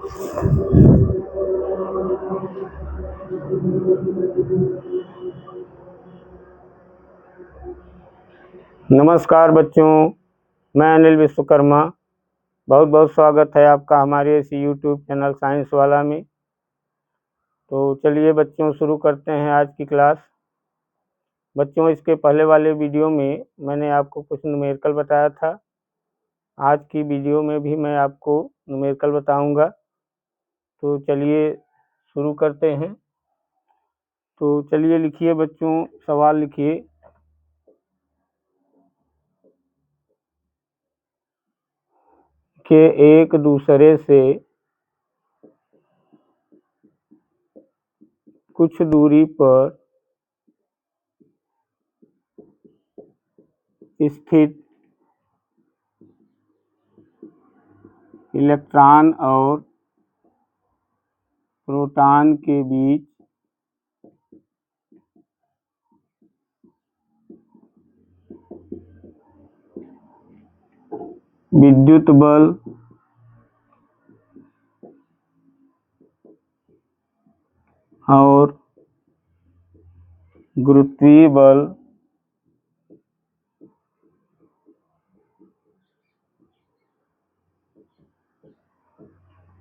नमस्कार बच्चों, मैं अनिल विश्वकर्मा। बहुत बहुत स्वागत है आपका हमारे इस यूट्यूब चैनल साइंस वाला में। तो चलिए बच्चों, शुरू करते हैं आज की क्लास। बच्चों, इसके पहले वाले वीडियो में मैंने आपको कुछ न्यूमेरिकल बताया था। आज की वीडियो में भी मैं आपको न्यूमेरिकल बताऊंगा। तो चलिए शुरू करते हैं। तो चलिए लिखिए बच्चों, सवाल लिखिए। कि एक दूसरे से कुछ दूरी पर स्थित इलेक्ट्रॉन और प्रोटॉन के बीच विद्युत बल और गुरुत्वीय बल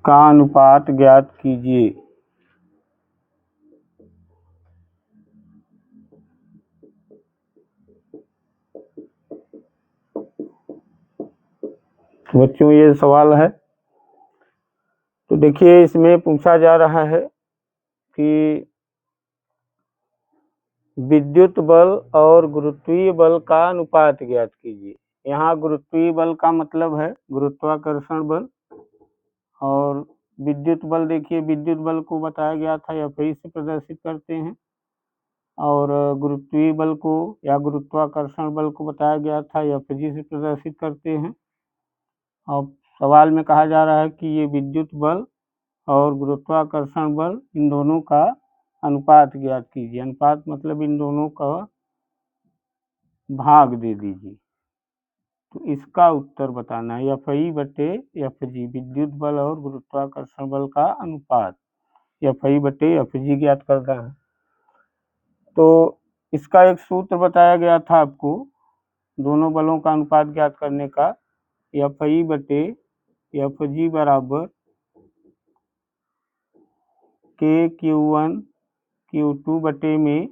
का अनुपात ज्ञात कीजिए। बच्चों, ये सवाल है। तो देखिए, इसमें पूछा जा रहा है कि विद्युत बल और गुरुत्वीय बल का अनुपात ज्ञात कीजिए। यहाँ गुरुत्वीय बल का मतलब है गुरुत्वाकर्षण बल, और विद्युत बल, देखिए विद्युत बल को बताया गया था F से प्रदर्शित करते हैं, और गुरुत्वीय बल को या गुरुत्वाकर्षण बल को बताया गया था Fg से प्रदर्शित करते हैं। अब सवाल में कहा जा रहा है कि ये विद्युत बल और गुरुत्वाकर्षण बल, इन दोनों का अनुपात ज्ञात कीजिए। अनुपात मतलब इन दोनों का भाग दे दीजिए। तो इसका उत्तर बताना है Fi/Fg, विद्युत बल और गुरुत्वाकर्षण बल का अनुपात Fi/Fg ज्ञात करना है। तो इसका एक सूत्र बताया गया था आपको, दोनों बलों का अनुपात ज्ञात करने का। Fi/Fg बराबर K/Q1 Q2 बटे में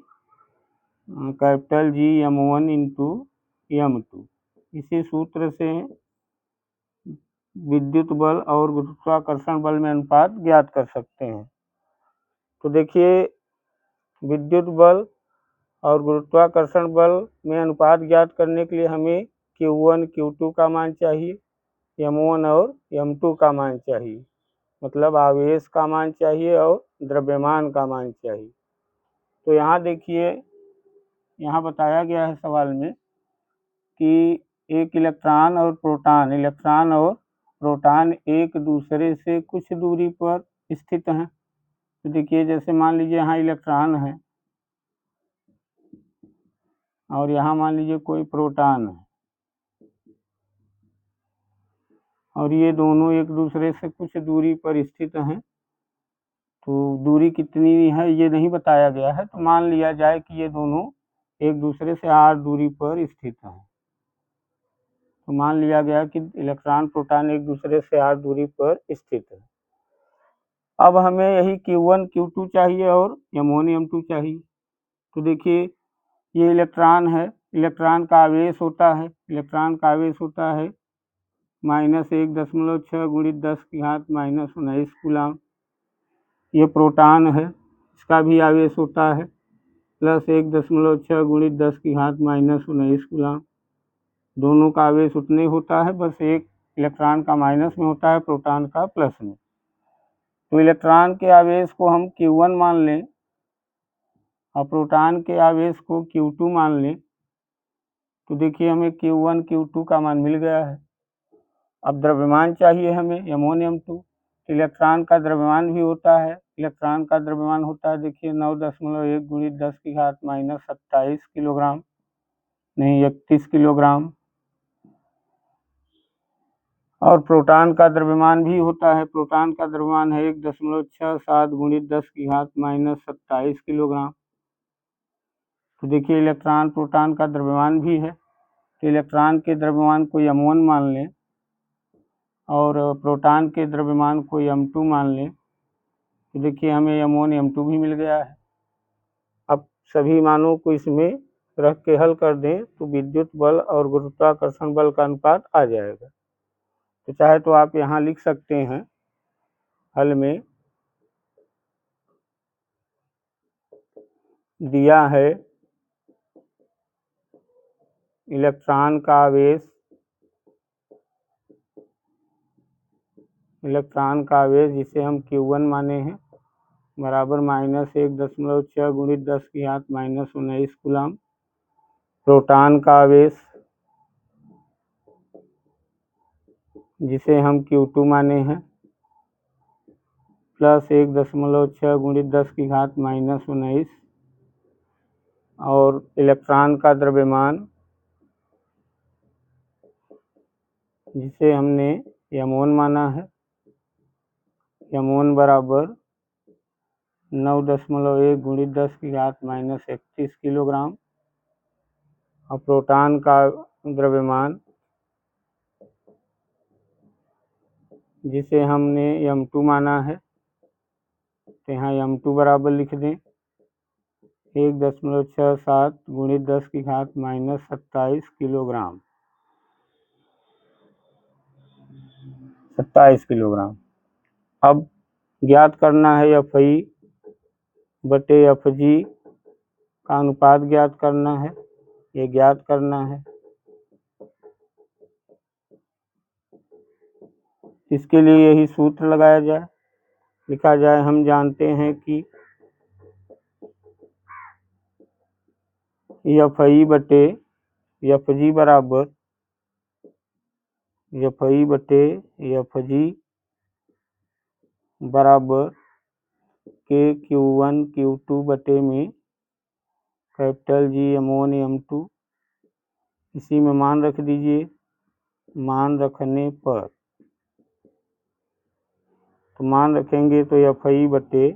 capital G M1 into M2। इसी सूत्र से विद्युत बल और गुरुत्वाकर्षण बल में अनुपात ज्ञात कर सकते हैं। तो देखिए, विद्युत बल और गुरुत्वाकर्षण बल में अनुपात ज्ञात करने के लिए हमें Q1 Q2 का मान चाहिए, M1 और M2 का मान चाहिए, मतलब आवेश का मान चाहिए और द्रव्यमान का मान चाहिए। तो यहाँ देखिए, यहाँ बताया गया है सवाल में कि एक इलेक्ट्रॉन और प्रोटॉन एक दूसरे से कुछ दूरी पर स्थित हैं। तो देखिए, जैसे मान लीजिए यहाँ इलेक्ट्रॉन है और यहाँ मान लीजिए कोई प्रोटॉन है, और ये दोनों एक दूसरे से कुछ दूरी पर स्थित हैं। तो दूरी कितनी है ये नहीं बताया गया है, तो मान लिया जाए कि ये दोनों एक दूसरे से r दूरी पर स्थित हैं। तो मान लिया गया कि इलेक्ट्रॉन प्रोटॉन एक दूसरे से r दूरी पर स्थित है। अब हमें यही Q1 Q2 चाहिए और M1 M2 चाहिए। तो देखिए, ये इलेक्ट्रॉन है, इलेक्ट्रॉन का आवेश होता है -1.6 गुणित 10⁻⁻⁹ कूलम। ये प्रोटॉन है, इसका भी आवेश होता है +1.6 गुणित 10⁻⁻⁹ कूलम। दोनों का आवेश उतने होता है, बस एक इलेक्ट्रॉन का माइनस में होता है, प्रोटॉन का प्लस में। तो इलेक्ट्रॉन के आवेश को हम Q1 मान लें और प्रोटॉन के आवेश को Q2 मान लें। तो देखिए, हमें Q1 Q2 का मान मिल गया है। अब द्रव्यमान चाहिए हमें M1 M2। इलेक्ट्रॉन का द्रव्यमान भी होता है, देखिए 9.1 गुणित 10⁻⁻27 किलोग्राम, नहीं 31 किलोग्राम। और प्रोटॉन का द्रव्यमान भी होता है। प्रोटॉन का द्रव्यमान है 1.67 गुणित 10 की घात माइनस 27 किलोग्राम। तो देखिए इलेक्ट्रॉन प्रोटॉन का द्रव्यमान भी है, तो इलेक्ट्रॉन के द्रव्यमान को m1 मान लें और प्रोटॉन के द्रव्यमान को m2 मान लें, तो देखिए हमें m1 m2 भी मिल गया है। अब सभी मानों को इसमें रख के हल कर दें तो विद्युत बल और गुरुत्वाकर्षण बल का अनुपात आ जाएगा। तो चाहे तो आप यहाँ लिख सकते हैं हल में दिया है इलेक्ट्रॉन का आवेश जिसे हम Q1 माने हैं बराबर -1.6 गुणित 10 की घात -19 कूलाम। प्रोटॉन का आवेश जिसे हम Q2 माने हैं प्लस 1.6 गुणित 10 की घात -19 और इलेक्ट्रॉन का द्रव्यमान जिसे हमने m1 माना है, m1 बराबर 9.1 गुणित 10 की घात -31 किलोग्राम और प्रोटॉन का द्रव्यमान जिसे हमने m2 माना है, तो यहाँ m2 बराबर लिख दें 1.67 गुणित 10 की घात -27 किलोग्राम। 27 किलोग्राम। अब ज्ञात करना है FI बटे FG का अनुपात ज्ञात करना है, ये ज्ञात करना है। इसके लिए यही सूत्र लगाया जाए, लिखा जाए हम जानते हैं कि FI बटे FG बराबर FI बटे FG बराबर के Q1 Q2 बटे में कैपिटल G m1 m2। इसी में मान रख दीजिए। मान रखने पर तो मान रखेंगे तो FI बटे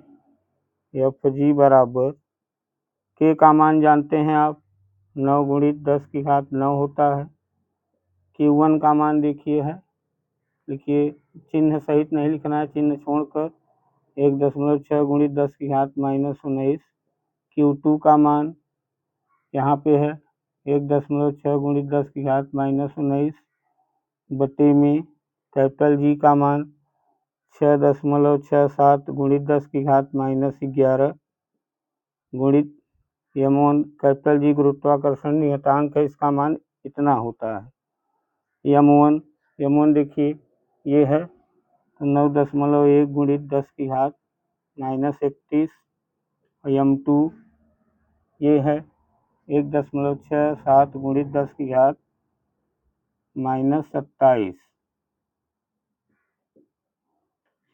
FG बराबर के का मान जानते हैं आप 9 गुणित 10 की घात 9 होता है। Q1 का मान देखिए है, लिखिए चिन्ह सहित नहीं लिखना है, चिन्ह छोड़कर 1.6 गुणित 10 की घात -19। Q2 का मान यहाँ पे है 1.6 गुणित 10 की घात -19 बटे में कैपिटल G का मान 6.67 गुणित 10 की घात -11 गुणित m1 कैपिटल G गुरुत्वाकर्षण नियतांक है, इसका मान इतना होता है। m1 देखिए ये है 9.1 गुणित 10 की घात -31 और m2 ये है 1.67 गुणित 10 की घात -27।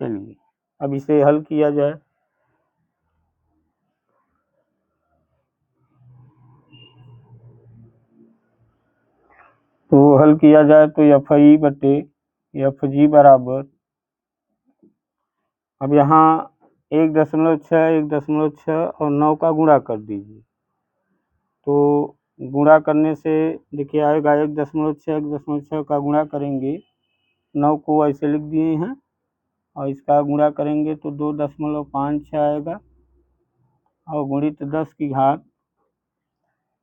चलिए अब इसे हल किया जाए। तो हल किया जाए तो FI बटे FG बराबर, अब यहाँ 1.6 और 9 का गुणा कर दीजिए, तो गुणा करने से देखिए आएगा 1.6 का गुणा करेंगे 9 को ऐसे लिख दिए हैं और इसका गुणा करेंगे तो 2.56 आएगा और गुणित 10 की घात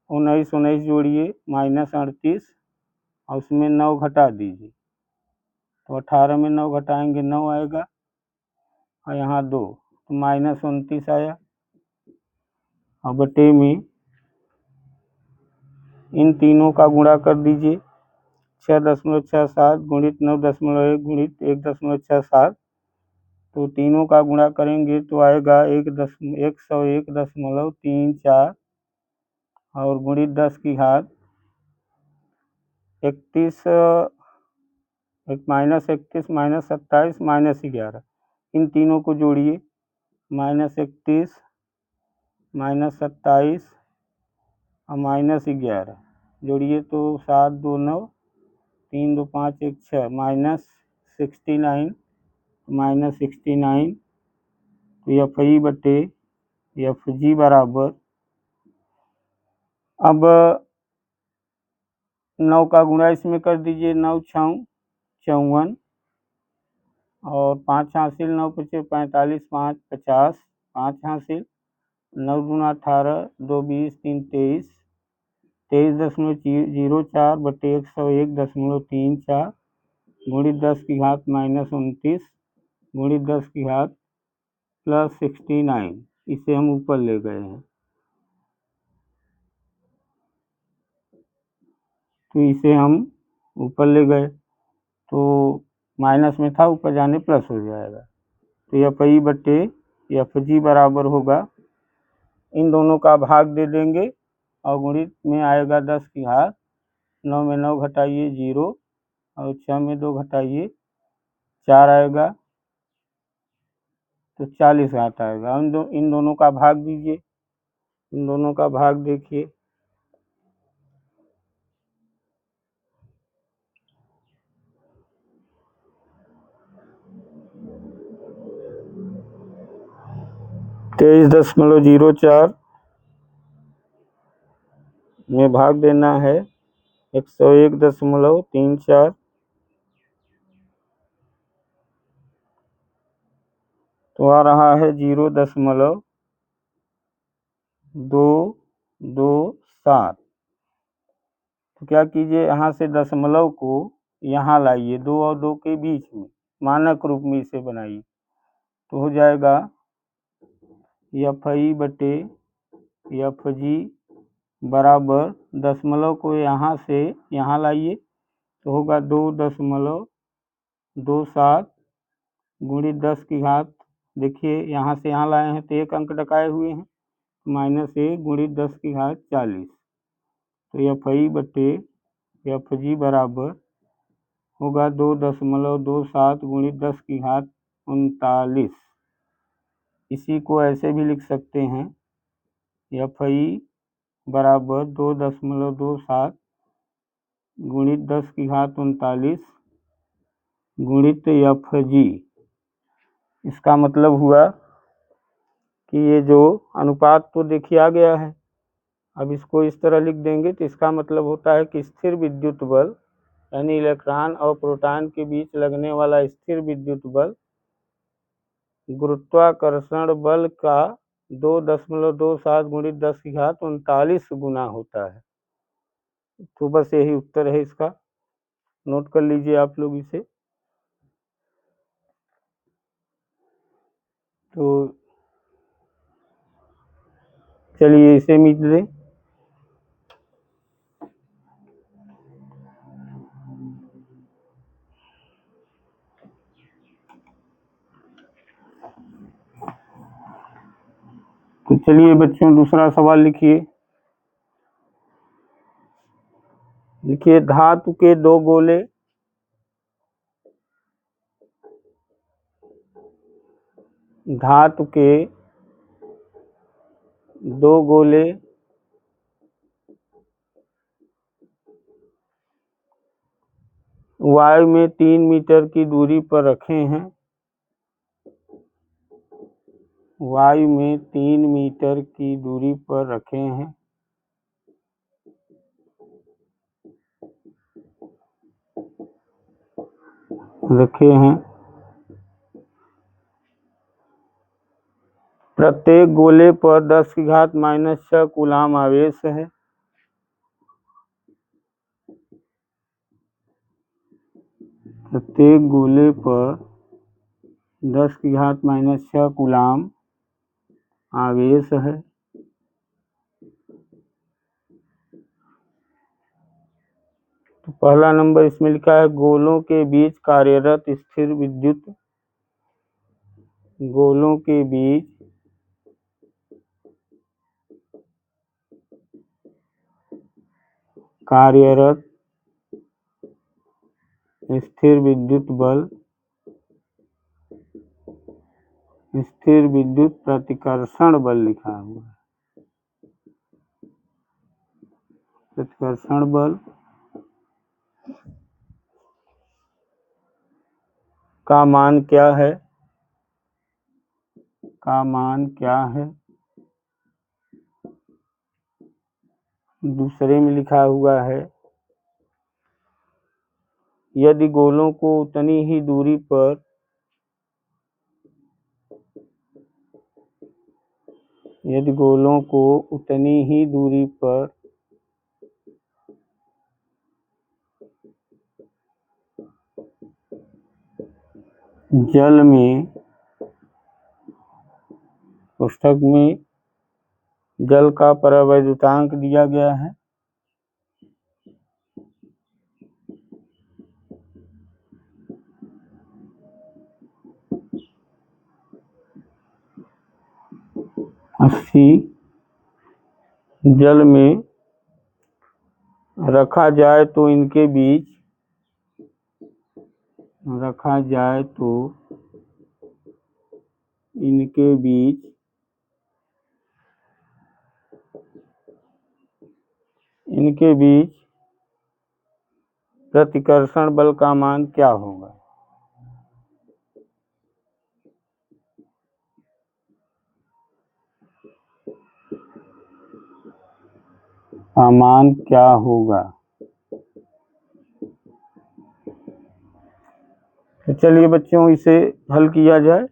19 जोड़िए -38 और उसमें 9 घटा दीजिए तो 18 में 9 घटाएंगे 9 आएगा और यहाँ 2 तो -29 आया और बटे में इन तीनों का गुणा कर दीजिए 6.67 गुणित 9.1 गुणित 1.67, तो तीनों का गुणा करेंगे तो आएगा 101.34 और गुणित 10 की घात 31 -27 -11, इन तीनों को जोड़िए -31 -27 और -11 जोड़िए तो 7 2 9 3 2 5 1 6 69 -69, तो FI बटे FG बराबर, अब 9 का गुणा इसमें कर दीजिए, 9 छः 54, और 5 हासिल, 9 पचे 45, 5 50, 5 हासिल, 9 दूना 18, 2 20, 3 23, 23.04 बटे 101.34 गुणित 10 की घात -29 गुणित 10 की घात +69, इसे हम ऊपर ले गए हैं, तो इसे हम ऊपर ले गए, तो माइनस में था, ऊपर जाने प्लस हो जाएगा, तो FI बटे FG बराबर होगा, इन दोनों का भाग दे देंगे और गुणित में आएगा 10 की घात, 9 में 9 घटाइए 0, और 6 में 2 घटाइए 4 आएगा, तो 40 घात आएगा। इन दोनों का भाग दीजिए, इन दोनों का भाग देखिए, (23.04) में भाग देना है 101.34, तो आ रहा है 0.227। तो क्या कीजिए, यहाँ से दशमलव को यहाँ लाइए, 2 और 2 के बीच में, मानक रूप में इसे बनाइए, तो हो जाएगा FI बटे FG बराबर, दशमलव को यहाँ से यहाँ लाइए, तो होगा 2.27 गुणित 10 की घात, देखिए यहाँ से यहाँ लाए हैं तो एक अंक डकाए हुए हैं, -1 गुणित 10 की घात 40, तो FI बटे FG बराबर होगा 2.27 गुणित 10 की घात 39। इसी को ऐसे भी लिख सकते हैं, FI बराबर 2.27 गुणित 10 की घात 39 गुणित FG। इसका मतलब हुआ कि ये जो अनुपात तो देखिए आ गया है, अब इसको इस तरह लिख देंगे, तो इसका मतलब होता है कि स्थिर विद्युत बल, यानी इलेक्ट्रॉन और प्रोटॉन के बीच लगने वाला स्थिर विद्युत बल गुरुत्वाकर्षण बल का 2.27 गुणित 10 की घात 39 गुना होता है। तो बस यही उत्तर है इसका, नोट कर लीजिए आप लोग इसे। तो चलिए इसे मिट दें। तो चलिए बच्चों, दूसरा सवाल लिखिए। लिखिए, धातु के दो गोले वायु में 3 मीटर की दूरी पर रखे हैं, वायु में 3 मीटर की दूरी पर रखे हैं, प्रत्येक गोले पर 10 की घात -6 कूलाम आवेश है। प्रत्येक गोले पर 10 की घात -6 कूलाम आवेश है। तो पहला नंबर इसमें लिखा है, गोलों के बीच कार्यरत स्थिर विद्युत, गोलों के बीच कार्यरत स्थिर विद्युत बल, स्थिर विद्युत प्रतिकर्षण बल लिखा हुआ है, प्रतिकर्षण बल का मान क्या है, का मान क्या है। दूसरे में लिखा हुआ है यदि गोलों को उतनी ही दूरी पर यदि गोलों को उतनी ही दूरी पर जल में, पुस्तक में जल का परावैद्युतांक दिया गया है, अस्सी जल में रखा जाए तो इनके बीच इनके बीच प्रतिकर्षण बल का मान क्या होगा। का मान क्या होगा। तो चलिए बच्चों इसे हल किया जाए।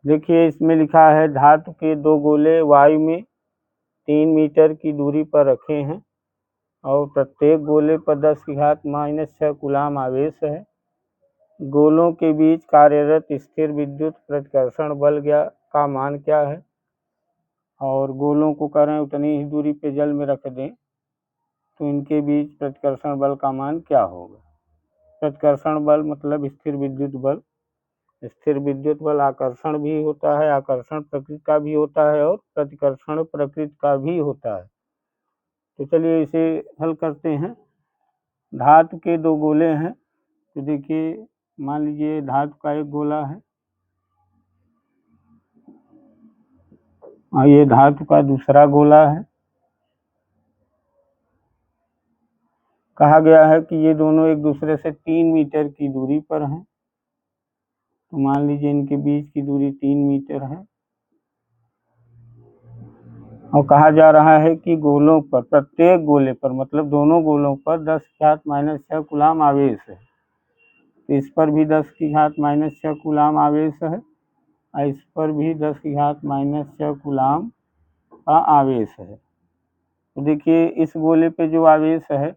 देखिए इसमें लिखा है धातु के दो गोले वायु में 3 मीटर की दूरी पर रखे हैं और प्रत्येक गोले पर 10⁻⁻⁶ कूलाम आवेश है। गोलों के बीच कार्यरत स्थिर विद्युत प्रतिकर्षण बल का मान क्या है। और गोलों को करें उतनी ही दूरी पे जल में रख दें तो इनके बीच प्रतिकर्षण बल का मान क्या होगा। प्रतिकर्षण बल मतलब स्थिर विद्युत बल। स्थिर विद्युत बल आकर्षण भी होता है, आकर्षण प्रकृति का भी होता है और प्रतिकर्षण प्रकृति का भी होता है। तो चलिए इसे हल करते हैं। धातु के दो गोले हैं तो देखिए मान लीजिए धातु का एक गोला है और ये धातु का दूसरा गोला है। कहा गया है कि ये दोनों एक दूसरे से 3 मीटर की दूरी पर हैं। तो मान लीजिए इनके बीच की दूरी 3 मीटर है और कहा जा रहा है कि गोलों पर, प्रत्येक गोले पर मतलब दोनों गोलों पर 10⁻⁻⁶ कूलाम आवेश है। तो इस पर भी 10⁻⁻⁶ कूलाम आवेश है और इस पर भी 10⁻⁻⁶ कूलाम का आवेश है। तो देखिए इस गोले पे जो आवेश है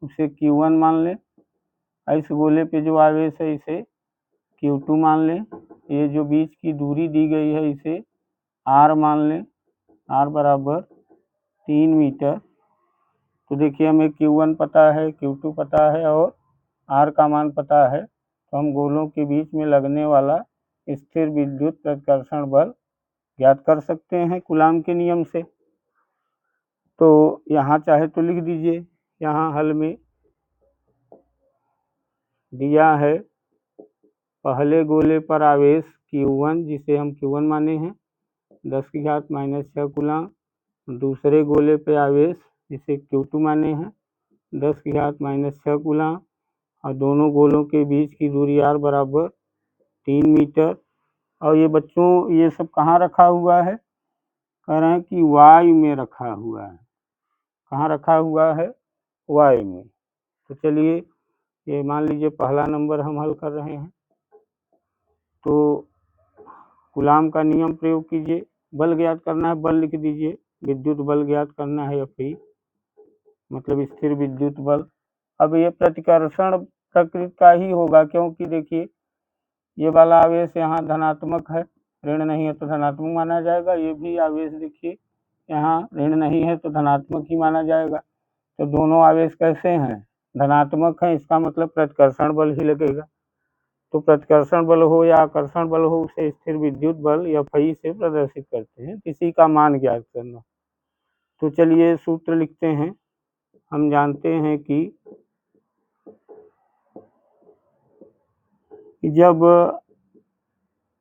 उसे Q1 मान लें और इस गोले पे जो आवेश है इसे Q2 मान लें। ये जो बीच की दूरी दी गई है इसे R मान लें, R बराबर 3 मीटर। तो देखिए हमें Q1 पता है, Q2 पता है और R का मान पता है। तो हम गोलों के बीच में लगने वाला स्थिर विद्युत प्रतिकर्षण बल ज्ञात कर सकते हैं कूलाम के नियम से। तो यहाँ चाहे तो लिख दीजिए, यहाँ हल में दिया है पहले गोले पर आवेश Q1 जिसे हम Q1 माने हैं 10⁻⁻⁶ कूलाम, दूसरे गोले पे आवेश जिसे Q2 माने हैं 10⁻⁻⁶ कूलाम और दोनों गोलों के बीच की दूरी R बराबर 3 मीटर। और ये बच्चों ये सब कहाँ रखा हुआ है, कह रहे हैं कि वायु में रखा हुआ है। कहाँ रखा हुआ है, वायु में। तो चलिए ये मान लीजिए पहला नंबर हम हल कर रहे हैं। तो कूलाम का नियम प्रयोग कीजिए, बल ज्ञात करना है, बल लिख दीजिए, विद्युत बल ज्ञात करना है F मतलब स्थिर विद्युत बल। अब ये प्रतिकर्षण प्रकृति का ही होगा क्योंकि देखिए ये वाला आवेश यहाँ धनात्मक है, ऋण नहीं है तो धनात्मक माना जाएगा। ये भी आवेश देखिए यहाँ ऋण नहीं है तो धनात्मक ही माना जाएगा। तो दोनों आवेश कैसे हैं, धनात्मक हैं, इसका मतलब प्रतिकर्षण बल ही लगेगा। तो प्रतिकर्षण बल हो या आकर्षण बल हो उसे स्थिर विद्युत बल या F से प्रदर्शित करते हैं, किसी का मान ज्ञात करना। तो चलिए सूत्र लिखते हैं। हम जानते हैं कि जब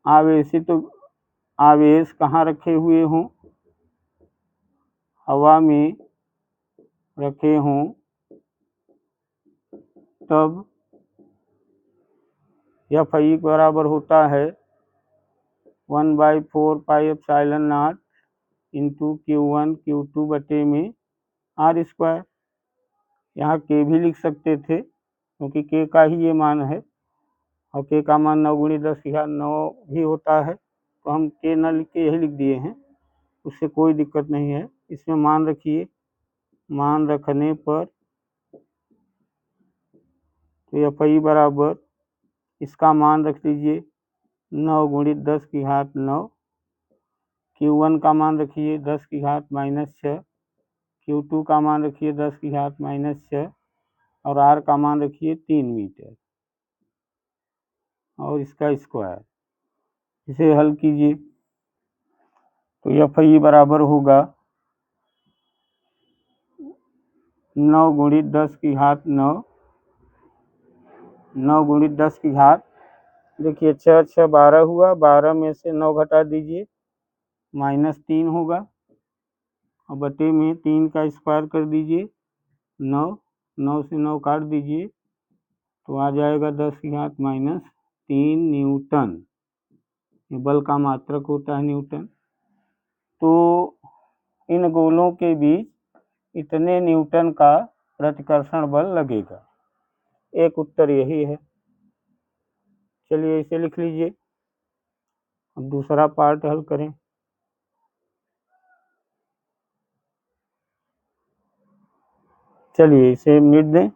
आवेशित आवेश कहाँ रखे हुए हों, हवा में रखे हों, तब एफ आई बराबर होता है 1/4πε0 इंटू Q1 Q2 बटे में आर स्क्वायर। यहाँ के भी लिख सकते थे क्योंकि के का ही ये मान है और के का मान 9 × 10⁹ भी होता है, तो हम के न लिख के यही लिख दिए हैं, उससे कोई दिक्कत नहीं है। इसमें मान रखिए, मान रखने पर तो एफ आई बराबर इसका मान रख लीजिए 9 × 10⁻9, Q1 का मान रखिए 10⁻−6, Q2 का मान रखिए 10⁻−6 और R का मान रखिए 3 मीटर और इसका स्क्वायर। इसे हल कीजिए तो एफ आई बराबर होगा 9 × 10⁻9, 9 × 10 की घात, देखिए 6 6 12 हुआ, 12 में से 9 घटा दीजिए -3 होगा और बटे में 3 का स्क्वायर कर दीजिए 9, 9 से 9 काट दीजिए तो आ जाएगा 10⁻−3 न्यूटन। ये बल का मात्रक होता है न्यूटन। तो इन गोलों के बीच इतने न्यूटन का प्रतिकर्षण बल लगेगा। एक उत्तर यही है। चलिए इसे लिख लीजिए। अब दूसरा पार्ट हल करें। चलिए इसे मिट दें।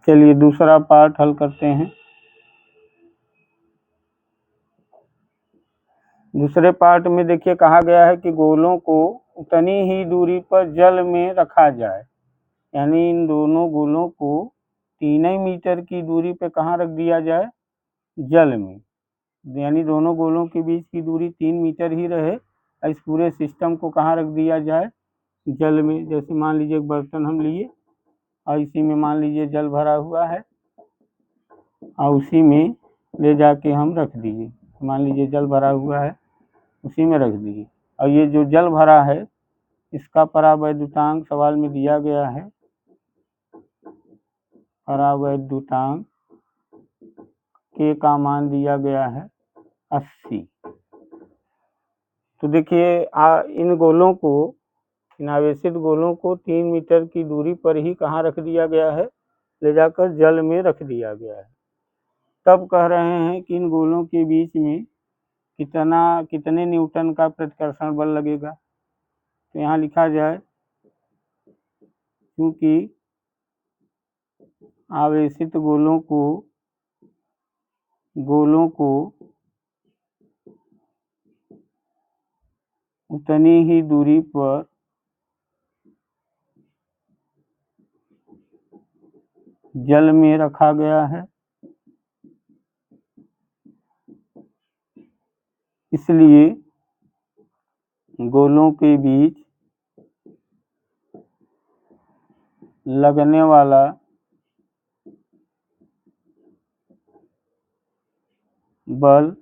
चलिए दूसरा पार्ट हल करते हैं। दूसरे पार्ट में देखिए कहा गया है कि गोलों को उतनी ही दूरी पर जल में रखा जाए, यानी इन दोनों गोलों को 3 मीटर की दूरी पर कहाँ रख दिया जाए, जल में। यानी दोनों गोलों के बीच की दूरी 3 मीटर ही रहे। इस पूरे सिस्टम को कहाँ रख दिया जाए, जल में। जैसे मान लीजिए एक बर्तन हम लिए और इसी में मान लीजिए जल भरा हुआ है और उसी में ले जाके हम रख दिए। मान लीजिए जल भरा हुआ है, उसी में रख दिए और ये जो जल भरा है इसका परावैद्युतांक सवाल में दिया गया है। परावैद्युतांक के का मान दिया गया है 80। तो देखिए इन गोलों को, इन आवेशित गोलों को 3 मीटर की दूरी पर ही कहाँ रख दिया गया है, ले जाकर जल में रख दिया गया है। तब कह रहे हैं कि इन गोलों के बीच में कितने न्यूटन का प्रतिकर्षण बल लगेगा। तो यहाँ लिखा जाए, क्योंकि आवेशित गोलों को उतनी ही दूरी पर जल में रखा गया है, इसलिए गोलों के बीच लगने वाला बल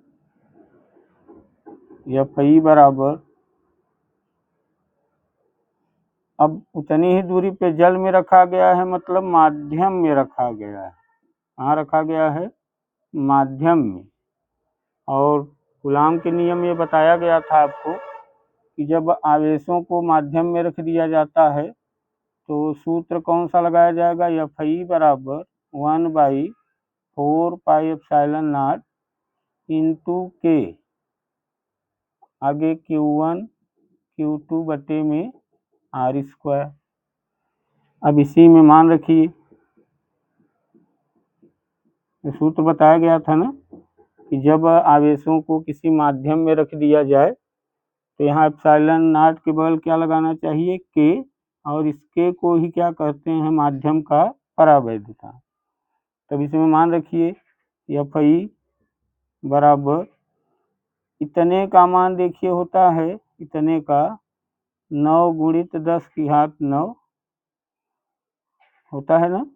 एफ आई बराबर, अब उतनी ही दूरी पे जल में रखा गया है मतलब माध्यम में रखा गया है। कहाँ रखा गया है, माध्यम में। और कूलाम के नियम ये बताया गया था आपको कि जब आवेशों को माध्यम में रख दिया जाता है तो सूत्र कौन सा लगाया जाएगा, एफ आई बराबर 1/4πε0 इंटू के, आगे Q1 Q2 बटे में आर स्क्वायर। अब इसी में मान रखिए, सूत्र बताया गया था ना कि जब आवेशों को किसी माध्यम में रख दिया जाए तो यहाँ ε0 के बगल क्या लगाना चाहिए, के, और इसके को ही क्या कहते हैं, माध्यम का परावैद्युतांक। तब इसमें मान रखिए एफ आई बराबर इतने का मान देखिए होता है, इतने का 9 × 10⁻9 होता है ना,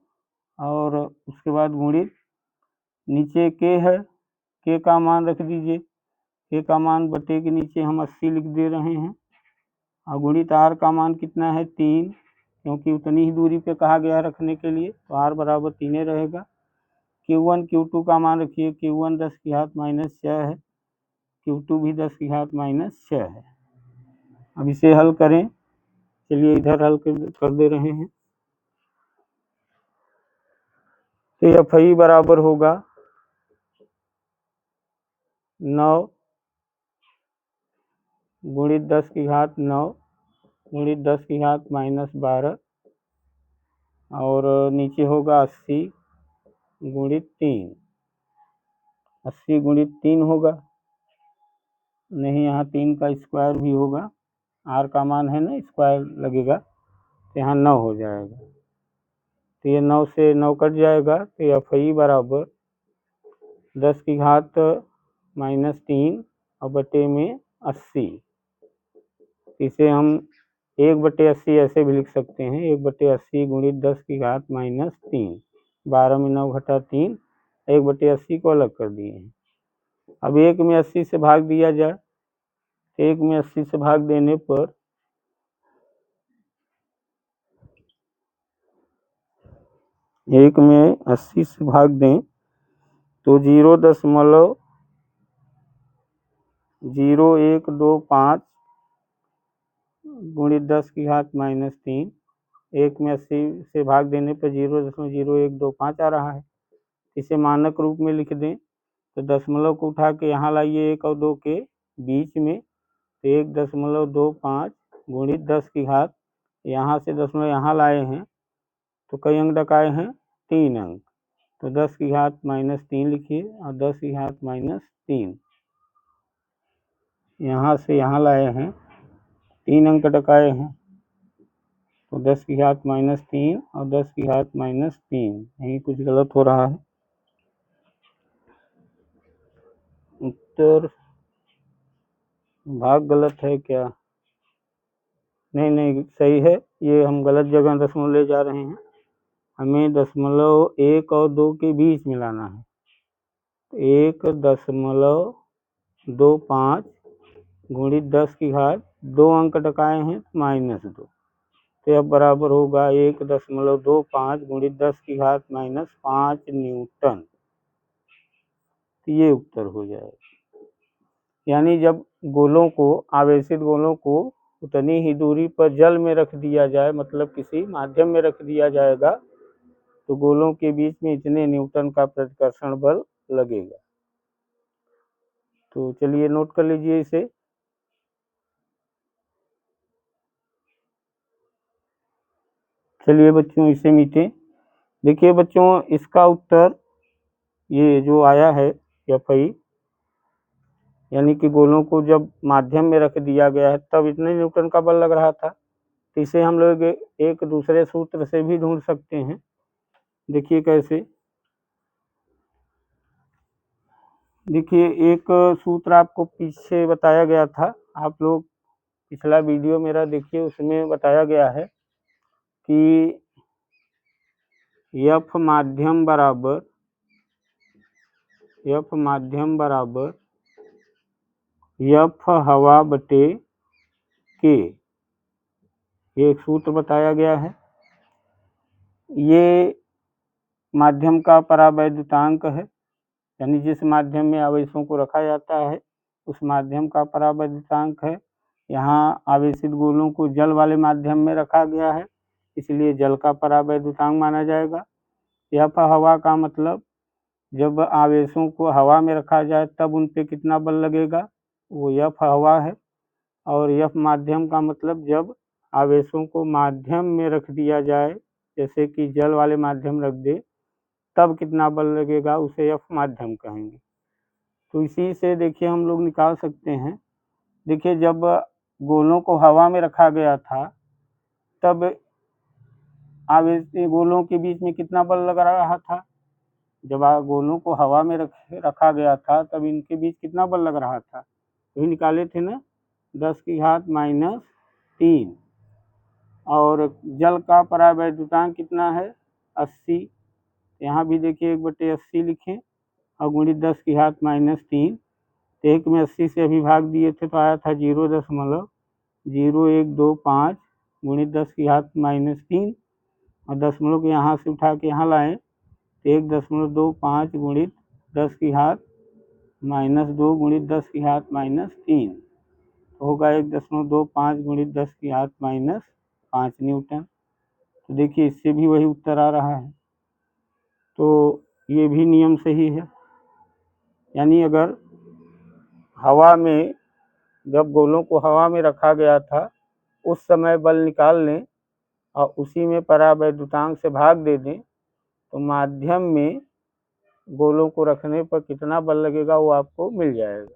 और उसके बाद गुणित नीचे के है, के का मान रख दीजिए, के का मान बटे के नीचे हम 80 लिख दे रहे हैं और गुणित आर का मान कितना है 3, क्योंकि उतनी ही दूरी पे कहा गया रखने के लिए, तो r बराबर 3 रहेगा। Q1 Q2 का मान रखिए, Q1 10 की घात -6 है, Q2 भी 10 की घात -6 है। अब इसे हल करें, चलिए इधर हल कर दे रहे हैं। तो Fi बराबर होगा 9 गुणित 10 की घात 9 गुणित 10 की घात -12 और नीचे होगा 80 गुणित 3, 80 गुणित 3 होगा, नहीं यहाँ 3 का स्क्वायर भी होगा, r का मान है ना, स्क्वायर लगेगा तो यहाँ 9 हो जाएगा। तो ये 9 से 9 कट जाएगा, तो Fi बराबर 10 की घात -3 और बटे में 80। इसे हम 1/80 ऐसे भी लिख सकते हैं, 1/80 गुणित 10 की घात -3, 12 में 9 घटा 3, 1/80 को अलग कर दिए हैं। अब 1 में 80 से भाग दिया जाए, 1 में 80 से भाग देने पर 1 में 80 से भाग दें तो 0.0125 गुणित 10 की घात -3, 1 में 80 से भाग देने पर 0.0125 आ रहा है। इसे मानक रूप में लिख दें, तो दशमलव को उठा के यहाँ लाइए 1 और 2 के बीच में, तो 1.25 गुणित 10 की घात, यहाँ से दशमलव यहाँ लाए हैं तो कई अंक डकाए हैं, 3 अंक, तो 10 की घात -3 लिखिए और 10 की घात -3, यहाँ से यहाँ लाए हैं 3 अंक डकाए हैं, तो 10 की घात -3 और 10 की घात -3, यही कुछ गलत हो रहा है। उत्तर भाग गलत है क्या? नहीं नहीं सही है, ये हम गलत जगह दशमलव ले जा रहे हैं, हमें दशमलव 1 और 2 के बीच में लाना है। 1.25 गुणित 10 की घात 2 अंक टकाए हैं -2, तो अब बराबर होगा 1.25 गुणित 10 की घात -5 न्यूटन। तो ये उत्तर हो जाएगा। यानी जब गोलों को, आवेशित गोलों को उतनी ही दूरी पर जल में रख दिया जाए, मतलब किसी माध्यम में रख दिया जाएगा, तो गोलों के बीच में इतने न्यूटन का प्रतिकर्षण बल लगेगा। तो चलिए नोट कर लीजिए इसे। चलिए बच्चों इसे मीटे। देखिए बच्चों, इसका उत्तर ये जो आया है Fi, यानी कि गोलों को जब माध्यम में रख दिया गया है तब इतने न्यूटन का बल लग रहा था। तो इसे हम लोग एक दूसरे सूत्र से भी ढूंढ सकते हैं। देखिए कैसे, देखिए एक सूत्र आपको पीछे बताया गया था, आप लोग पिछला वीडियो मेरा देखिए, उसमें बताया गया है कि F माध्यम बराबर F हवा बटे K, ये एक सूत्र बताया गया है। ये माध्यम का परावैद्युतांक है, यानी जिस माध्यम में आवेशों को रखा जाता है उस माध्यम का परावैद्युतांक है। यहाँ आवेशित गोलों को जल वाले माध्यम में रखा गया है, इसलिए जल का परावैद्युतांक माना जाएगा। F हवा का मतलब जब आवेशों को हवा में रखा जाए तब उन पे कितना बल लगेगा, वो F हवा है। और F माध्यम का मतलब जब आवेशों को माध्यम में रख दिया जाए, जैसे कि जल वाले माध्यम रख दे, तब कितना बल लगेगा, उसे F माध्यम कहेंगे। तो इसी से देखिए हम लोग निकाल सकते हैं। देखिए जब गोलों को हवा में रखा गया था तब आवेशित गोलों के बीच में कितना बल लग रहा था, जब गोलों को हवा में रखा गया था तब इनके बीच कितना बल लग रहा था, वही निकाले थे ना, 10 की घात -3, और जल का परावैद्युतांक कितना है, 80, यहाँ भी देखिए 1/80 लिखें और गुणित 10 की घात -3, तो 1 में 80 से अभी भाग दिए थे तो आया था 0.0125 गुणित 10 की घात -3 और दशमलव को यहाँ से उठा के यहाँ लाएं तो 1.25 गुणित 10 की घात -2 गुणित 10 की घात -3 तो होगा 1.25 गुणित 10 की घात -5 न्यूटन। तो देखिए इससे भी वही उत्तर आ रहा है, तो ये भी नियम सही है। यानी अगर हवा में, जब गोलों को हवा में रखा गया था उस समय बल निकाल लें और उसी में परावैद्युतांक से भाग दे दें तो माध्यम में गोलों को रखने पर कितना बल लगेगा वो आपको मिल जाएगा।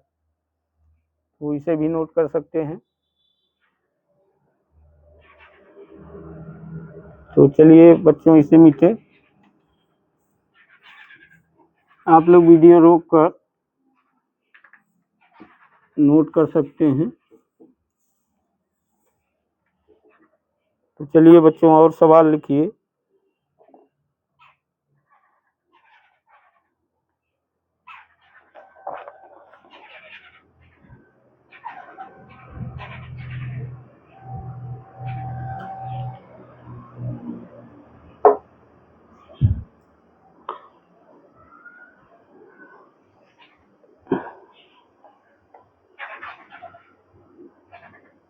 तो इसे भी नोट कर सकते हैं। तो चलिए बच्चों इसे मिटे, आप लोग वीडियो रोक कर नोट कर सकते हैं। तो चलिए बच्चों और सवाल लिखिए।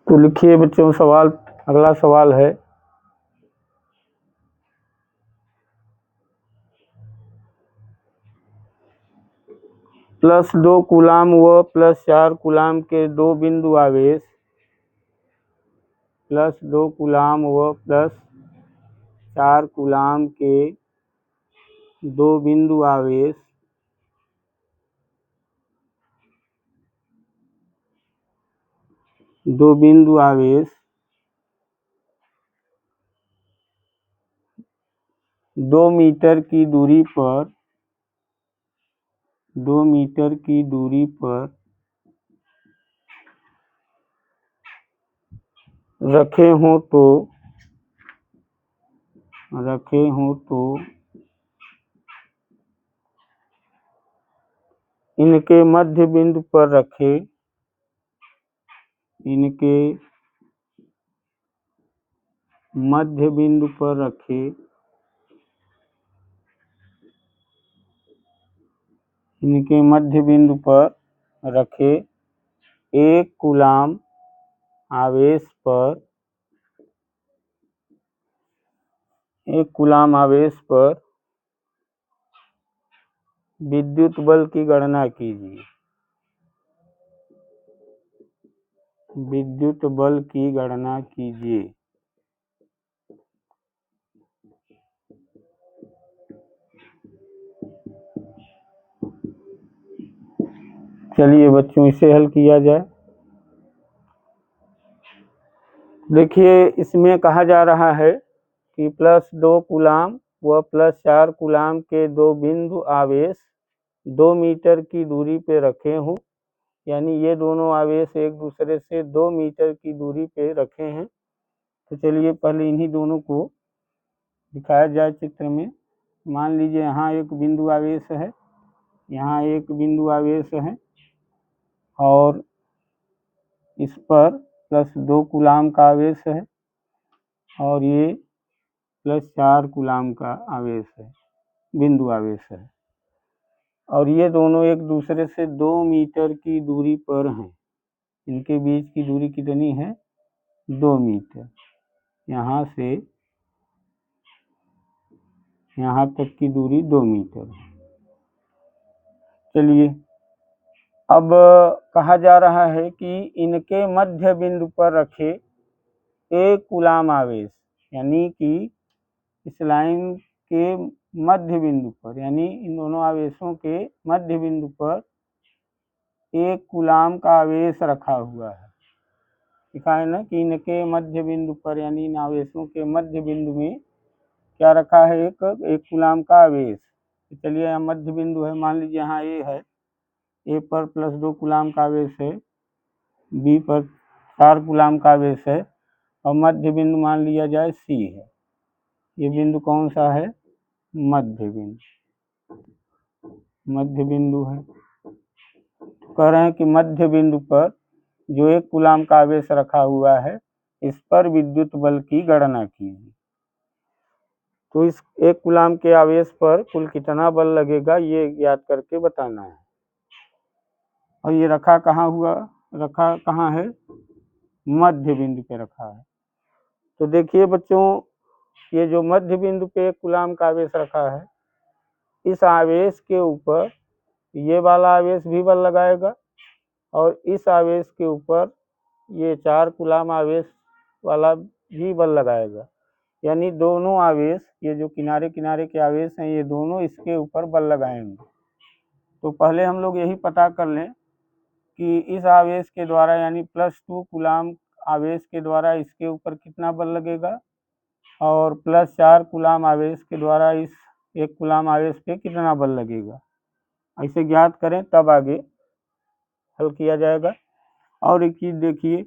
तो लिखिए बच्चों सवाल, अगला सवाल है +2 कूलाम व +4 कूलाम के दो बिंदु आवेश, +2 कूलाम व +4 कूलाम के दो बिंदु आवेश दो बिंदु आवेश 2 मीटर की दूरी पर 2 मीटर की दूरी पर रखे हों तो इनके मध्य बिंदु पर रखे इनके मध्य बिंदु पर रखे इनके मध्य बिंदु पर रखे 1 कूलाम आवेश पर 1 कूलाम आवेश पर विद्युत बल की गणना कीजिए। विद्युत बल की गणना कीजिए। चलिए बच्चों इसे हल किया जाए। देखिए इसमें कहा जा रहा है कि +2 कूलाम व +4 कूलाम के दो बिंदु आवेश 2 मीटर की दूरी पे रखे हों, यानी ये दोनों आवेश एक दूसरे से 2 मीटर की दूरी पे रखे हैं। तो चलिए पहले इन्हीं दोनों को दिखाया जाए चित्र में। मान लीजिए यहाँ एक बिंदु आवेश है, यहाँ एक बिंदु आवेश है और इस पर +2 कूलाम का आवेश है और ये +4 कूलाम का आवेश है, बिंदु आवेश है और ये दोनों एक दूसरे से 2 मीटर की दूरी पर हैं। इनके बीच की दूरी कितनी है? 2 मीटर। यहाँ से यहाँ तक की दूरी 2 मीटर है। चलिए अब कहा जा रहा है कि इनके मध्य बिंदु पर रखे 1 कूलाम आवेश, यानी कि इस लाइन के मध्य बिंदु पर, यानी इन दोनों आवेशों के मध्य बिंदु पर 1 कूलाम का आवेश रखा हुआ है। लिखा है ना कि इनके मध्य बिंदु पर, यानी इन आवेशों के मध्य बिंदु में क्या रखा है? एक कूलाम का आवेश। तो चलिए यहाँ मध्य बिंदु है, मान लीजिए यहाँ ए है, ए पर +2 कूलाम का आवेश है, बी पर 4 कूलाम का आवेश है और मध्य बिंदु मान लिया जाए सी है। ये बिंदु कौन सा है? मध्य बिंदु, मध्य बिंदु है। तो कह रहे हैं कि मध्य बिंदु पर जो 1 कूलाम का आवेश रखा हुआ है इस पर विद्युत बल की गणना कीजिए। तो इस 1 कूलाम के आवेश पर कुल कितना बल लगेगा ये ज्ञात करके बताना है। और ये रखा कहाँ है, मध्य बिंदु पे रखा है। तो देखिए बच्चों, ये जो मध्य बिंदु पे 1 कूलाम का आवेश रखा है, इस आवेश के ऊपर ये वाला आवेश भी बल लगाएगा और इस आवेश के ऊपर ये 4 कूलाम आवेश वाला भी बल लगाएगा। यानी दोनों आवेश, ये जो किनारे किनारे के आवेश हैं, ये दोनों इसके ऊपर बल लगाएंगे। तो पहले हम लोग यही पता कर लें कि इस आवेश के द्वारा यानी +2 कूलाम आवेश के द्वारा इसके ऊपर कितना बल लगेगा और +4 कूलाम आवेश के द्वारा इस 1 कूलाम आवेश पे कितना बल लगेगा। ऐसे ज्ञात करें तब आगे हल किया जाएगा। और एक चीज़ देखिए,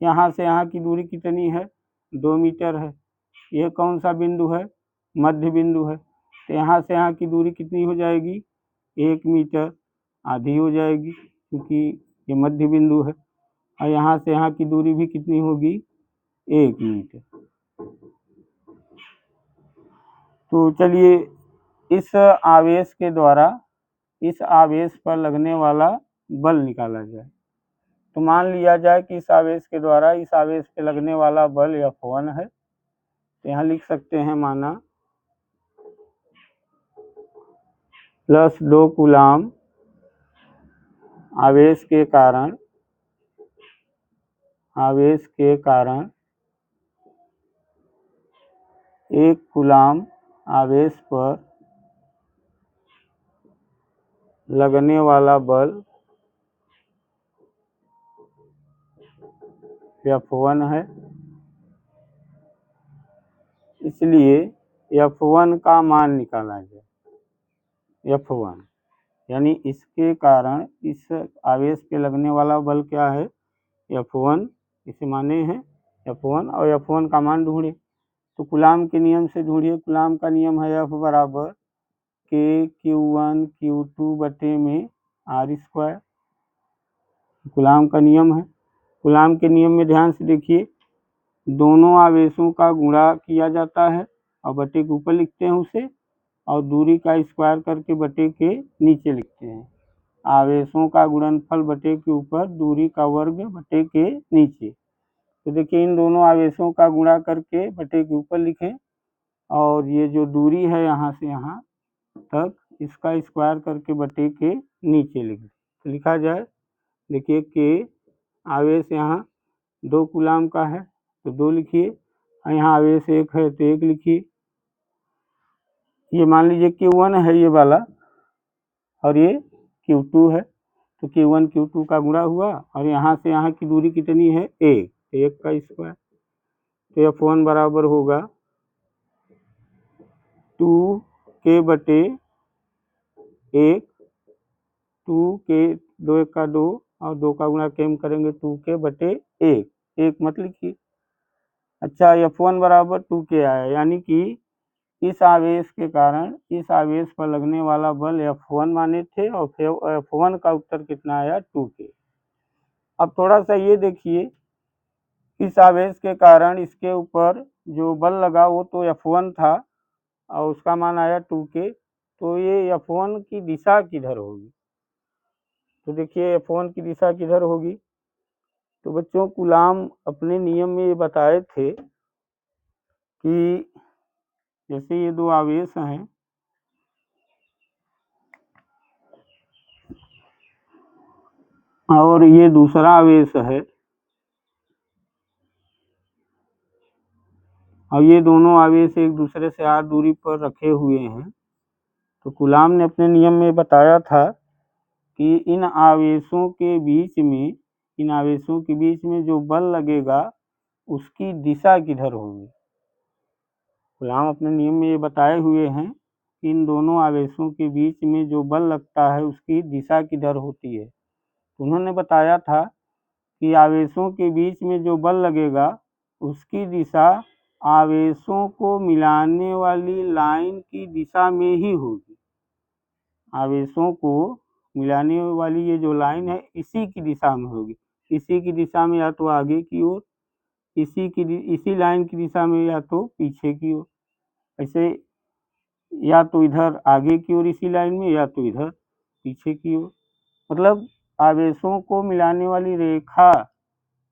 यहाँ से यहाँ की दूरी कितनी है, 2 मीटर है। यह कौन सा बिंदु है, मध्य बिंदु है। तो यहाँ से यहाँ की दूरी कितनी हो जाएगी, 1 मीटर, आधी हो जाएगी क्योंकि ये मध्य बिंदु है। और यहाँ से यहाँ की दूरी भी कितनी होगी, 1 मीटर। तो चलिए इस आवेश के द्वारा इस आवेश पर लगने वाला बल निकाला जाए। तो मान लिया जाए कि इस आवेश के द्वारा इस आवेश पे लगने वाला बल F1 है। तो यहाँ लिख सकते हैं, माना +2 कूलाम आवेश के कारण 1 कूलाम आवेश पर लगने वाला बल F1 है। इसलिए F1 का मान निकाला जाए। F1 यानी इसके कारण इस आवेश पे लगने वाला बल क्या है, F1, इसे माने हैं F1 और F1 का मान ढूंढे। तो कूलाम के नियम से ढूंढिए। कूलाम का नियम है F बराबर K(Q1 Q2) बटे में R²। कूलाम का नियम है। कूलाम के नियम में ध्यान से देखिए, दोनों आवेशों का गुणा किया जाता है और बटे के ऊपर लिखते हैं उसे, और दूरी का स्क्वायर करके बटे के नीचे लिखते हैं। आवेशों का गुणनफल बटे के ऊपर, दूरी का वर्ग बटे के नीचे। तो देखिए इन दोनों आवेशों का गुणा करके बटे के ऊपर लिखें और ये जो दूरी है यहाँ से यहाँ तक, इसका स्क्वायर करके बटे के नीचे लिखें। तो लिखा जाए, देखिए के आवेश यहाँ 2 कूलाम का है तो 2 लिखिए, और यहाँ आवेश 1 है तो 1 लिखिए। ये मान लीजिए Q1 है ये वाला और ये Q2 है, तो Q1 Q2 का गुणा हुआ और यहाँ से यहाँ की दूरी कितनी है, 1, 1 का स्क्वायर। तो F1 बराबर होगा 2K बटे 1, 2K, 2 1 का 2 और 2 का गुणा केम करेंगे 2K बटे 1, 1 मत लिखिए। अच्छा, F1 बराबर 2K आया, यानी कि इस आवेश के कारण इस आवेश पर लगने वाला बल F1 माने थे और F1 का उत्तर कितना आया, 2K। अब थोड़ा सा ये देखिए, इस आवेश के कारण इसके ऊपर जो बल लगा वो तो F1 था और उसका मान आया 2K। तो ये F1 की दिशा किधर होगी, तो देखिए F1 की दिशा किधर होगी। तो बच्चों, कूलाम अपने नियम में ये बताए थे कि जैसे ये 2 आवेश हैं, और ये दूसरा आवेश है और ये दोनों आवेश एक दूसरे से r दूरी पर रखे हुए हैं। तो कूलाम ने अपने नियम में बताया था कि इन आवेशों के बीच में जो बल लगेगा उसकी दिशा किधर होगी। कूलाम अपने नियम में ये बताए हुए हैं कि इन दोनों आवेशों के बीच में जो बल लगता है उसकी दिशा किधर होती है। उन्होंने बताया था कि आवेशों के बीच में जो बल लगेगा उसकी दिशा आवेशों को मिलाने वाली लाइन की दिशा में ही होगी। आवेशों को मिलाने वाली ये जो लाइन है इसी की दिशा में होगी। इसी की दिशा में या तो आगे की ओर इसी लाइन की दिशा में या तो पीछे की ओर, ऐसे या तो इधर आगे की ओर इसी लाइन में या तो इधर पीछे की ओर। मतलब आवेशों को मिलाने वाली रेखा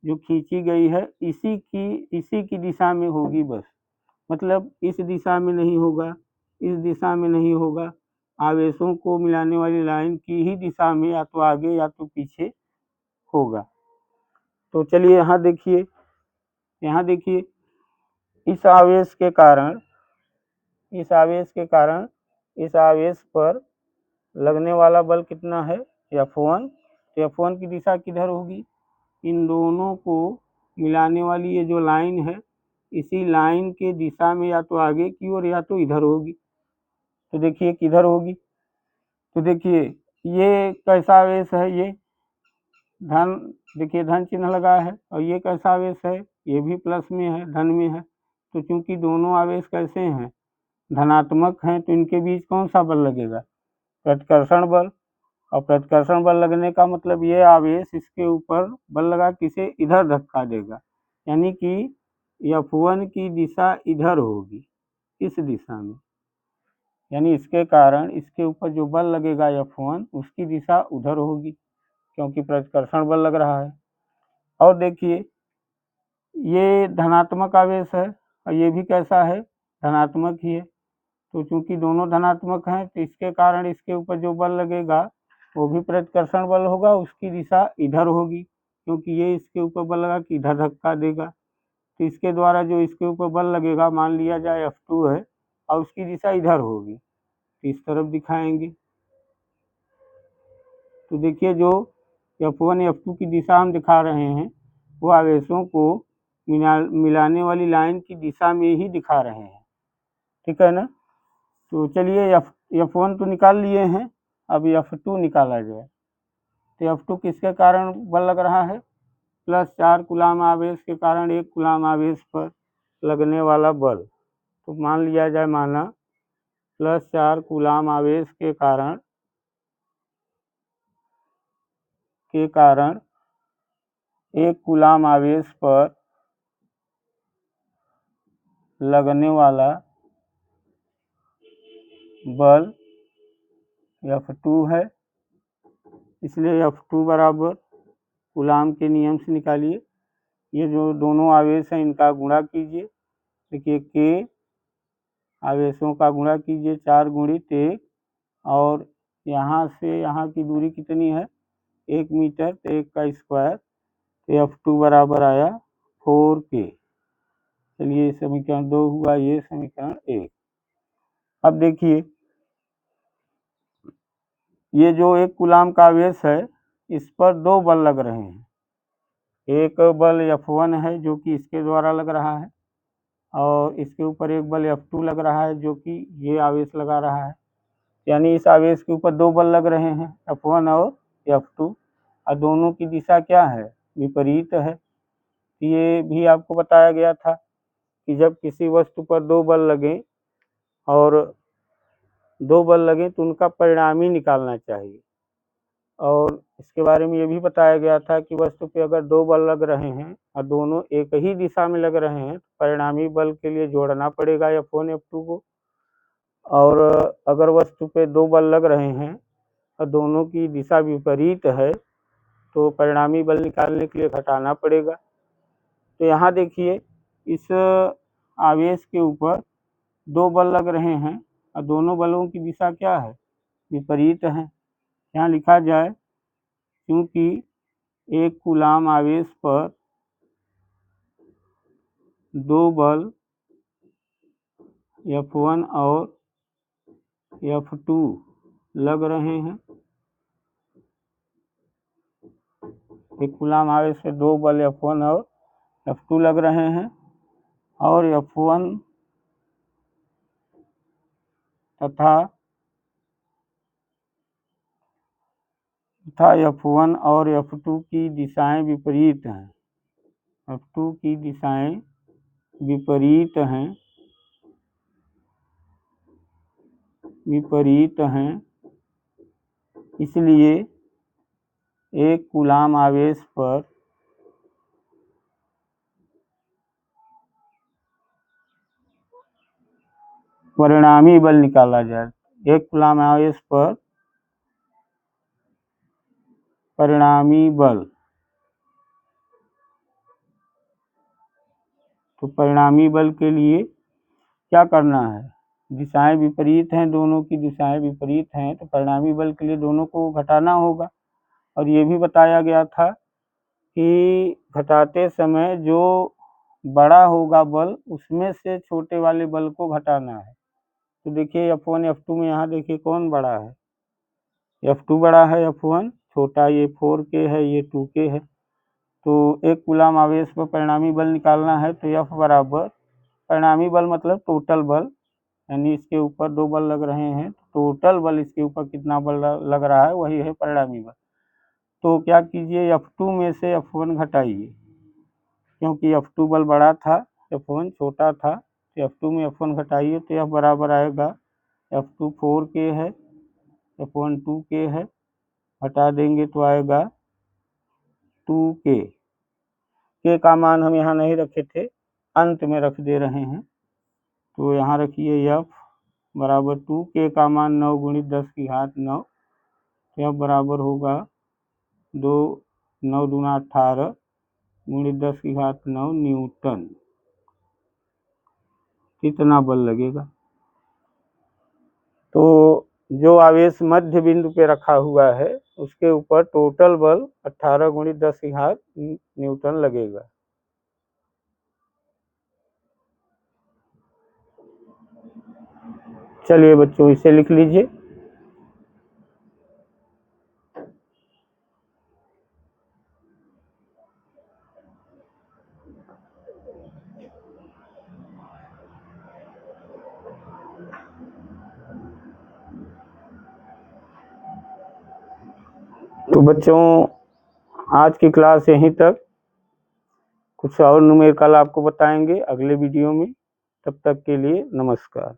जो खींची गई है इसी की दिशा में होगी बस। मतलब इस दिशा में नहीं होगा, इस दिशा में नहीं होगा, आवेशों को मिलाने वाली लाइन की ही दिशा में या तो आगे या तो पीछे होगा। तो चलिए यहाँ देखिए, इस आवेश के कारण इस आवेश पर लगने वाला बल कितना है, F1। तो F1 की दिशा किधर होगी, इन दोनों को मिलाने वाली ये जो लाइन है इसी लाइन के दिशा में या तो आगे की ओर या तो इधर होगी। तो देखिए किधर होगी, तो देखिए ये कैसा आवेश है, ये धन, देखिए धन चिन्ह लगा है, और ये कैसा आवेश है, ये भी प्लस में है, धन में है। तो चूंकि दोनों आवेश कैसे हैं, धनात्मक हैं, तो इनके बीच कौन सा बल लगेगा, प्रतिकर्षण बल। और प्रतिकर्षण बल लगने का मतलब ये आवेश इसके ऊपर बल लगा के इसे इधर धक्का देगा, यानी कि F1 की दिशा इधर होगी, इस दिशा में, यानी इसके कारण इसके ऊपर जो बल लगेगा F1 उसकी दिशा उधर होगी, क्योंकि प्रतिकर्षण बल लग रहा है। और देखिए ये धनात्मक आवेश है और ये भी कैसा है, धनात्मक ही है। तो चूंकि दोनों धनात्मक हैं तो इसके कारण इसके ऊपर जो बल लगेगा वो भी प्रतिकर्षण बल होगा, उसकी दिशा इधर होगी, क्योंकि ये इसके ऊपर बल लगा कि इधर धक्का देगा। तो इसके द्वारा जो इसके ऊपर बल लगेगा, मान लिया जाए F2 है और उसकी दिशा इधर होगी, तो इस तरफ दिखाएंगे। तो देखिए जो F1 F2 की दिशा हम दिखा रहे हैं वो आवेशों को मिलाने वाली लाइन की दिशा में ही दिखा रहे हैं, ठीक है ना। तो चलिए F1 तो निकाल लिए हैं, अब F2 निकाला जाए। तो F2 किसके कारण बल लग रहा है, +4 कूलाम आवेश के कारण 1 कूलाम आवेश पर लगने वाला बल। तो मान लिया जाए, माना +4 कूलाम आवेश के कारण 1 कूलाम आवेश पर लगने वाला बल F2 है, इसलिए F2 बराबर कूलाम के नियम से निकालिए, ये जो दोनों आवेश हैं इनका गुणा कीजिए। देखिए K आवेशों का गुणा कीजिए, 4 गुणित 1, और यहाँ से यहाँ की दूरी कितनी है, 1 मीटर, तो 1 का स्क्वायर, तो F2 बराबर आया 4K। चलिए समीकरण 2 हुआ, ये समीकरण 1। अब देखिए ये जो 1 कूलाम का आवेश है इस पर 2 बल लग रहे हैं। एक बल F1 है जो कि इसके द्वारा लग रहा है, और इसके ऊपर एक बल F2 लग रहा है जो कि ये आवेश लगा रहा है, यानी इस आवेश के ऊपर 2 बल लग रहे हैं, F1 और F2, और दोनों की दिशा क्या है, विपरीत है। ये भी आपको बताया गया था कि जब किसी वस्तु पर 2 बल लगे और 2 बल लगे तो उनका परिणामी निकालना चाहिए। और इसके बारे में ये भी बताया गया था कि वस्तु पे अगर 2 बल लग रहे हैं और दोनों एक ही दिशा में लग रहे हैं तो परिणामी बल के लिए जोड़ना पड़ेगा F1 F2 को। और अगर वस्तु पे 2 बल लग रहे हैं और दोनों की दिशा विपरीत है तो परिणामी बल निकालने के लिए घटाना पड़ेगा। तो यहाँ देखिए इस आवेश के ऊपर 2 बल लग रहे हैं और दोनों बलों की दिशा क्या है, विपरीत है। यहाँ लिखा जाए, क्योंकि 1 कूलाम आवेश पर 2 बल F1 और F2 लग रहे हैं, 1 कूलाम आवेश पे 2 बल F1 और F2 लग रहे हैं, और F1 तथा F1 और F2 की दिशाएं विपरीत हैं, F2 की दिशाएं विपरीत हैं, इसलिए 1 कूलाम आवेश पर परिणामी बल निकाला जाए। 1 कूलम आवेश पर परिणामी बल, तो परिणामी बल के लिए क्या करना है, दिशाएं विपरीत हैं, दोनों की दिशाएं विपरीत हैं, तो परिणामी बल के लिए दोनों को घटाना होगा। और ये भी बताया गया था कि घटाते समय जो बड़ा होगा बल उसमें से छोटे वाले बल को घटाना है। तो देखिए F1 F2 में यहाँ देखिए कौन बड़ा है, F2 बड़ा है, F1 छोटा, ये 4K है, ये 2K है। तो 1 कूलम आवेश पर परिणामी बल निकालना है तो F बराबर, परिणामी बल मतलब टोटल बल, यानी इसके ऊपर 2 बल लग रहे हैं, टोटल बल इसके ऊपर कितना बल लग रहा है वही है परिणामी बल। तो क्या कीजिए F2 में से F1 घटाइए, क्योंकि F2 बल बड़ा था, F1 छोटा था, तो F2 में F1 घटाइए तो F बराबर आएगा, F2 4K है, F1 2K है, हटा देंगे तो आएगा 2K। K का मान हम यहाँ नहीं रखे थे, अंत में रख दे रहे हैं, तो यहाँ रखिए F बराबर 2K का मान 9 गुणित 10 की घात 9, तो F बराबर होगा 2 9 दूना 18 गुणित 10 की घात 9 न्यूटन। कितना बल लगेगा, तो जो आवेश मध्य बिंदु पे रखा हुआ है उसके ऊपर टोटल बल 18 गुणित 10 की घात न्यूटन लगेगा। चलिए बच्चों इसे लिख लीजिए। तो बच्चों आज की क्लास यहीं तक, कुछ और न्यूमेरिकल आपको बताएंगे अगले वीडियो में। तब तक के लिए नमस्कार।